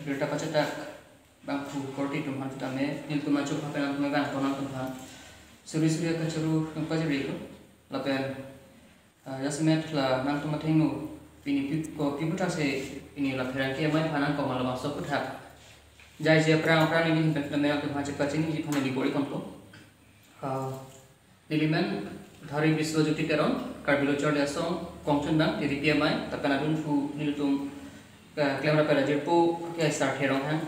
berita pacetak bangku korti tumhan tutame nil tumacu papenan tumegan konan tumhan suri-suri kacuru tempat jadi itu lapen jasmet la nang tumatengnu ini piputra se ini la peran ke mai panan ko malam masuk kutha jai je prang ini himpen me ak bhaje kacini ji phane libori konto diliman dhari biswajyoti karon karbilo chor dasong kongchun bang tiri pmi takanadun fu nilutum klemra pela jirpo ke start herong han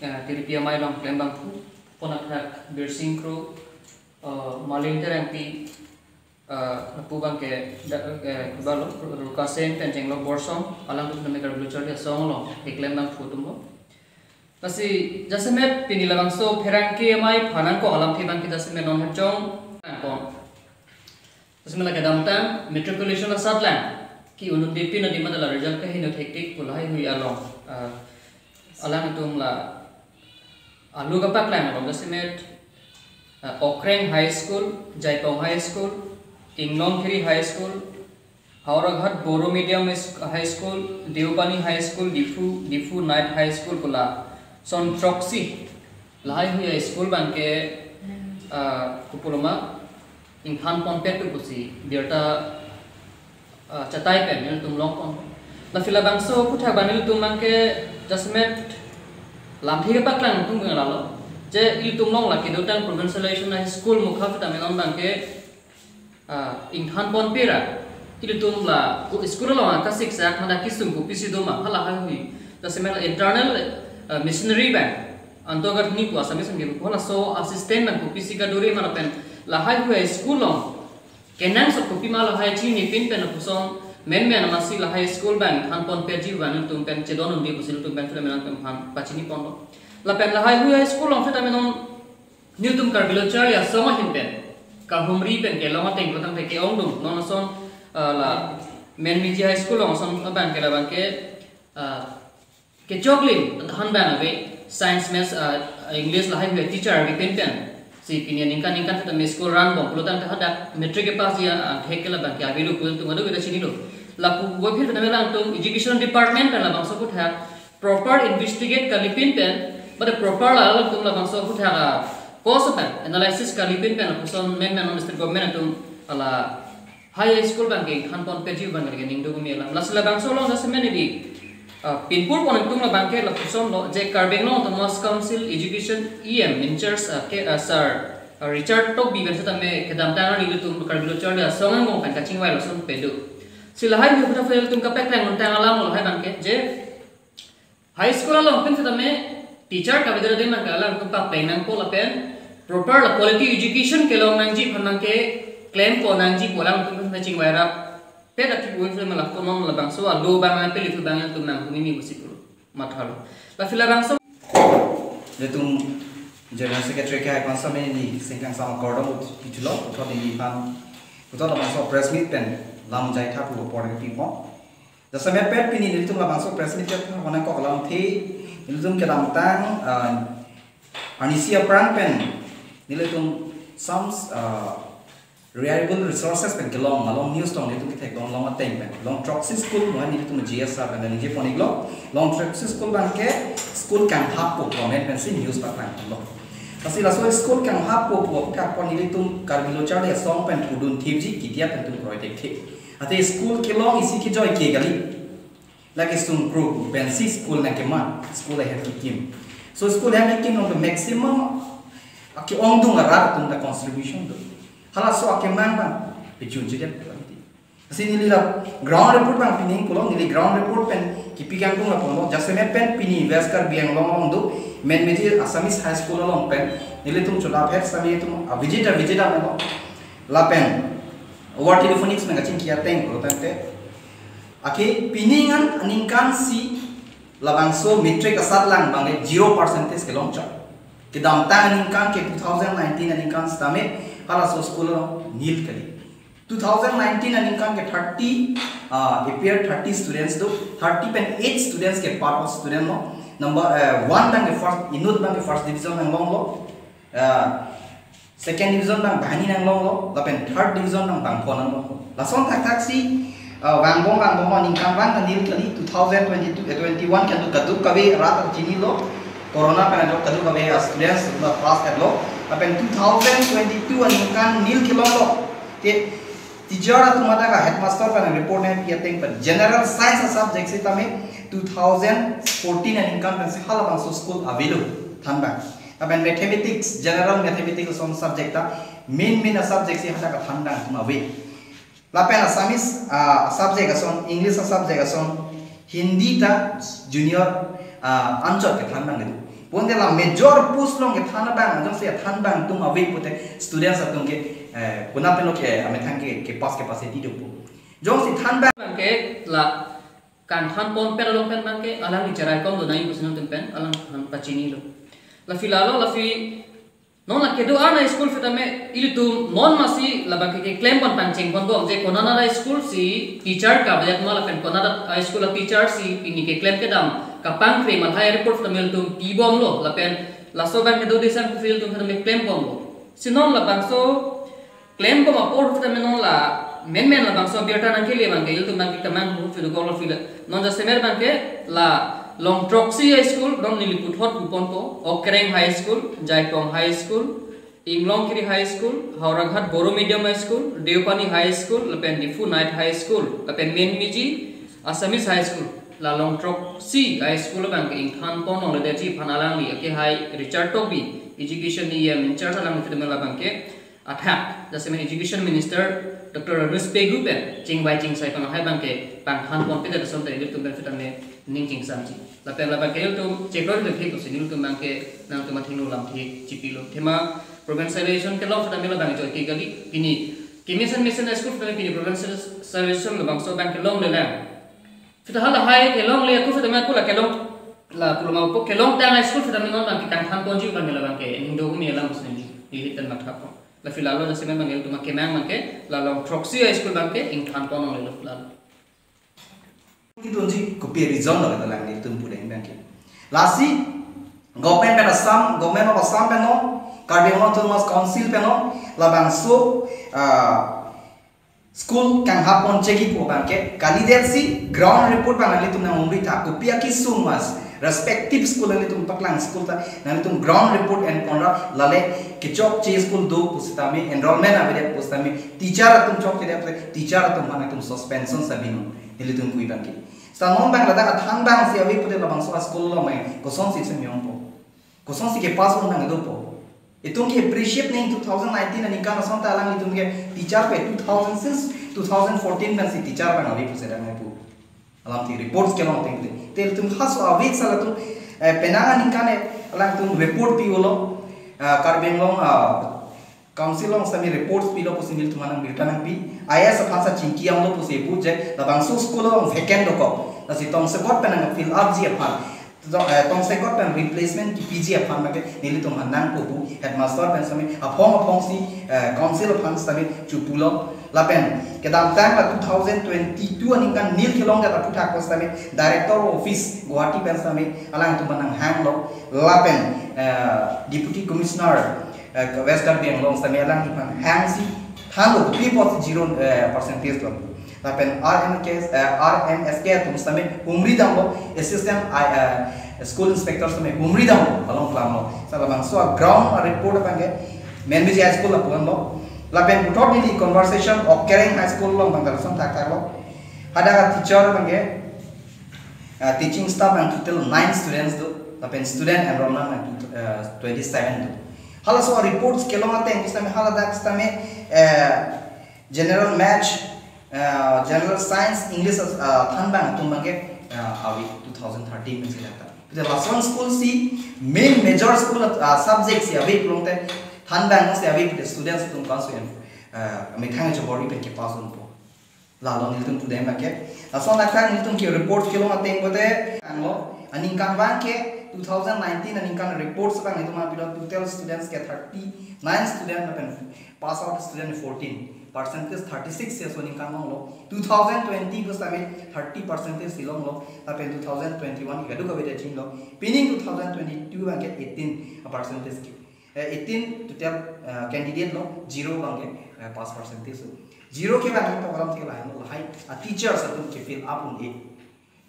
tiri pmi long klembang fu ponathak birsing kro malin terangpi pubang ke kubalo rukasen penjeng lo borsong alang tu name karbilo chor dasong lo klembang fu tumbo pasti jasemet pinilabang so pherang ke mai phanan ko alam thibang kita semen non hachong kon उसमें लगे दामता मेट्रिकुलेशन सातलां कि उन्होंने बीपी नदी में दला रिजल्ट के ही नोटेक्टिक पुलाई हुई आलों अलांग तुमला आलू का पकलां आलों जैसे में ओक्रेंग हाई स्कूल जायपोंग हाई स्कूल इंग्लोंग खरी हाई स्कूल हावराघाट बोरो मीडियम हाई स्कूल देवबानी high school Diphu night high school पुला सोन ट्रॉक्सी लाई हुई स्कूल banke कुपुलमा इंखान पॉम्पेट पे कुछ बिरता चटाई पे निल तुम लोग कौन ला फिला बांसो कुछ है बानिल तुम मंके जसमेट लाठी के पकड़न तुम गंगा लालो जे इल तुम लोग लाके दो टाइम प्रोविंशियलाइजेशन है स्कूल मुखाफत में नॉन बांके इंखान पॉम्पे रा इल तुम ला स्कूल ला का शिक्षा मना किसुम को पिसी दो मा हला है हुई जसमेट इंटरनल मिशनरी बैंक अंतोगत नी को असमी संगे को हला सो असिस्टेंट में को पिसी का दूरी मानो pen lahai huai school long kenang sok kopi mal lahai chi ni pin pen pusong men masi lahai school ban han pon peji ban tum pen chedon undi pusil tum pen fle men tum han pachini pon la pen lahai huai school long feta menon new tum kar bilo char ya soma hin pen ka humri pen ke long teng potang ke ong dum non son la men mi ji high school long son ban ke la ban ke choklin han ban ave science maths english lahai huai teacher ke pen si pinian ingkan kita school run bom pelutan terhadap metrik ke pas dia hekel bang ke abilu pun tu madu kita sini lo laku gua phir kita melang tu education department kan la bang sebut hak proper investigate kalipin pen pada proper la tu la bang sebut hak cost pen analysis kalipin pen person men minister government tu ala high school bang ke han pon peji bang ke ning do mi la sela bang so long da semen di pinpur pon tu la bang ke la person lo je karbeng lo tu mas council education em in charge ke sir Richard Tok bigan sa tame kedam tangan ni tu karbilo char da songang ngong kan kaching wai lo son pedu sila hai bi puta fel tum kapek tang untang alam lo hai bang ke je high school lo pin sa tame teacher ka bidara de man ka alam tum pa penang ko la pen proper la quality education ke long nang ji phanang ke claim ko nang ji bolang tum kaching wai rap peda ti buin film la ko nom la bang so lo bang an peli tu bang tum nang mimi busiku mathalo la fila bang so de tum General Secretary kaya konsa me ni singkang sama kordom itulo utho ni pan utho la bang so press meet pen lam jai tha pu por ke pipo da samya pet pini ni tum la bang so press meet ke hona ko lam thi ni tum ke lam tang anisia prang pen ni tum some reliable resources pen kelong along news tong itu kita long long ateng pen long troxy school mo ni tu GSR pen ni je poniglo long troxy school ban ke school kan hap po comment pen si news pa kan lo kasi la so school kan hap po ka pon ni tu karbilo char ya song pen tudun thibji kitia pen tu project the ate school ke long isi ki joy ke gali lagi sum pro pen si school na ke ma school ha kim so school ha kim on the maximum aki ong dung rat tu da contribution do hala so ake mang bang pechun je dia kasi nili la ground report bang pining pulo nili ground report pen kipigang kung la pulo jasme pen pini veskar biang long do men meji asamis high school long pen nili tum chola phet sami tum visitor lo la pen over telephonics में गचिंग किया तें रोतंते आके पिनिंगन अनिंकान सी लबांगसो मेट्रिक असat lang bangge 0% ke long chart ke dam tang अनिंकान के 2019 अनिंकान stame hala so school nil kali 2019 अनिंकान के 30 appear 30 students do 30.8 students के part of student lo number 1 bang ke first inut bang ke first division nang long lo second division bang bhani nang long lo lapen third division nang bang phone nang lo lason thak thak si wang bom ningkan wang kanil kali 2022 21 kan tu kadu kawe rat chini lo corona pa do kadu kawe students class at lo apen 2022 ningkan nil kilo lo ke teacher tu mata ka headmaster pa report ne piateng pa general science subject se tame 2014 ningkan pa se hala bang school avilo thanba apen mathematics general mathematics on subject ta main subject se hata ka thandang ma we lapen Assamese subject ason English subject ason Hindi ta junior anjot ke thandang le ponde la major post long ke thana bang ajong se thandang tum awe pute students atung ke kuna pelo ke ame thang ke pass capacity do jong si thandang ke la kan than pon pero long pen bang ke alang ni cerai kom do nai kusinong pen alang han pachini lo la filalo la fi non la kedo ana school fita me ilitu non masi la ba ke claim pon panching pon bo je konana la school si teacher ka bajat mala pen konana high school la teacher si ini ke claim ke dam kapang kre mal high report fita mel tum p bom lo la pen la so ban kedo desan fil tum fita me claim pon lo sinon la bang so claim pon apor fita me non la men la bang so biata nang ke le bang ke ilitu bang ke tamang bu fil ko lo fil non ja semer bang ke la Long Troxy High School, Dom Niliput Hot Puponpo, Okreng High School, Jaitong High School, Inglongkiri High School, Hauraghat Boro Medium High School, Deopani High School, Lapen Difu Night High School, Lapen Main Miji, Assamese High School, La Long Troxy High School, Bank in Khan Pon, or the Chief Hanalangi, Ake High, Richard Toby, Education in Chartalang Fidamela Banke, Attack, the same Education Minister, Dr. Ruspe Gupen, Ching by Ching Saipan High Banke, Bank Han Pon Peter, something to benefit a Ninking Samji. La pela bakal tu cekor tu thik usin tu mangke nang tu mathinu lam thik chipilo thema provincialization ke law fadamela bang jo ki gali kini kimisan mission school fadam kini provincialization lo bang so bang ke long le la fita hala hai ke long le ku fadam ku la ke long la ku ma po ke long tang school fadam non bang ki tang than konji bang la bang ke indo mi la muslim di hitan matha ko la filalo na semen bang tu ma ke mang ke la long Troxy school bang ke in than kon le la itu sih kopi rezon lah kita lagi itu pun yang bangkit. Lasi government pen Assam, government of Assam peno, Cardinal Autonomous Council peno, labang so school kang hapon cegi po bangkit. Kali dia si ground report bang ali tu nang umri tak kopi aki sumas respective school ali tu paklang school ta nang tu ground report and konra lale kecok che school do pusitami enrollment avere pusitami teacher atum chok ke dia teacher atum mana tu suspension sabino ili tu kui bangkit. Sanon bang lada athang bang si awi pude labang so school lo mai koson si semyong po koson si ke pass on nang do po itung ki appreciate ning 2019 ani kan son ta lang itung ke teacher pe 2000 since 2014 ban si teacher ban awi puse dang pu alam ti reports ke long ting tel tum khas awi sala tu penang ani kan alang tum report pi ulo karbeng long council long sami reports pi lo pusinil tumanang birtanang pi ayas phasa chinkiam lo puse pu je labang so school lo vacant do ko si tong sekot penang fill up ji aphan tong sekot pen replacement ki pg aphan make nili tum hanang ko bu headmaster pen sami apong si council aphan sami chupulo lapen kedam tang la 2022 aning kan nil kilong da puthak ko sami director office Guwahati pen sami alang tum manang hang lo lapen deputy commissioner West Karbeng long sami alang ipan hang si thalo 3.0% lo lapen RMSK tum sami umri dam lo assistant school inspector sami umri dam lo along plan lo salabang so ground report pange Menbiji High School lapuan lo lapen putot ni conversation Okreng High School lo bang dalson tak lo ada teacher pange teaching staff and total 9 students do lapen student enrollment 27 do hala so reports kelong ate ini sami hala dak sami general match general science English thanbang tumbangke awi 2013 में सिलाता तो last school सी main major school subject से अभी प्रोंते thanbang से अभी स्टूडेंट्स तुम कौन से मैं खाने जो बॉडी पे के पास उनको लालो नील तुम टुडे में के लास्ट ना खाने नील तुम की रिपोर्ट के लोग आते हैं बोले अंगो अनिकान बांग के 2019 अनिकान रिपोर्ट्स बांग itu mah bilang total students के 39 student अपन pass out student 14 percentage 36 years when income lo 2020 ko same 30% silong lo apen 2021 gadu ka beda ching lo pinning 2022 bang 18% ki 18 total candidate lo 0 bang pass percentage zero ke ban to kalam thila no hai a teacher sa tum ke fill up un e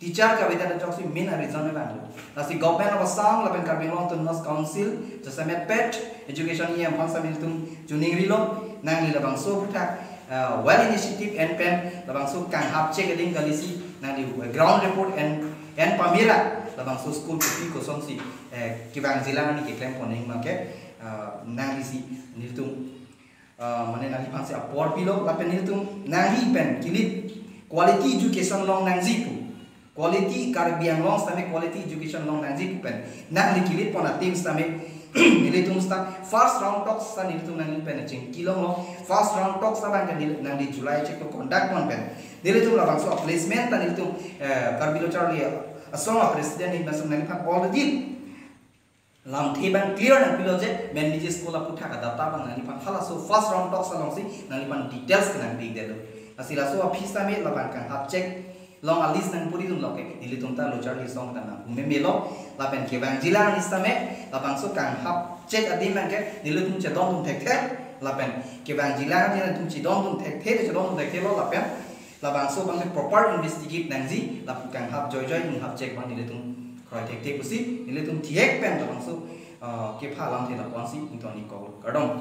teacher ka beta talk si main reason e ban la si government of assam la ben karbin long to nos council to samet pet education em phang samil tum juning rilo nang li la bang so putha well initiative and pen la bang so kang hap check ding galisi nang di ground report and pamira la bang so school pi ko song si ki bang zila ni ke claim poning ma ke nang li si ni tum mane nang li phang se apor pilo la pen ni tum nang hi pen kilit quality education long nang zipu quality karbiang long stame quality education long nang zipu pen nang li kilit pona team stame nilitung sta first round talks sa nilitung nang pen ching kilong lo first round talks sa bang nang di July check to conduct one pen nilitung la bang so placement ta nilitung karbilo charlie asong president in basam nang phan already lam the bang clear nang pilo je men ni school la putha ka data bang nang phan hala so first round talks along si nang phan details nang di de lo asila so office ta me la bang kan hap check long a list nang puri dum loke nilitung ta lo charlie song ta nang me melo la pen ke bang jila ni stame la bang so kan hap check adim man ke nilitung che don tum thek thek la pen ke bang jila ni tum chi don tum thek thek che don tum thek thek lo la pen la bang so bang proper investigate nang ji la kan hap joy joy tum hap check bang nilitung khoi thek thek kusi nilitung thiek pen la bang so ke pha lam the la kon si ni to ni ko kadong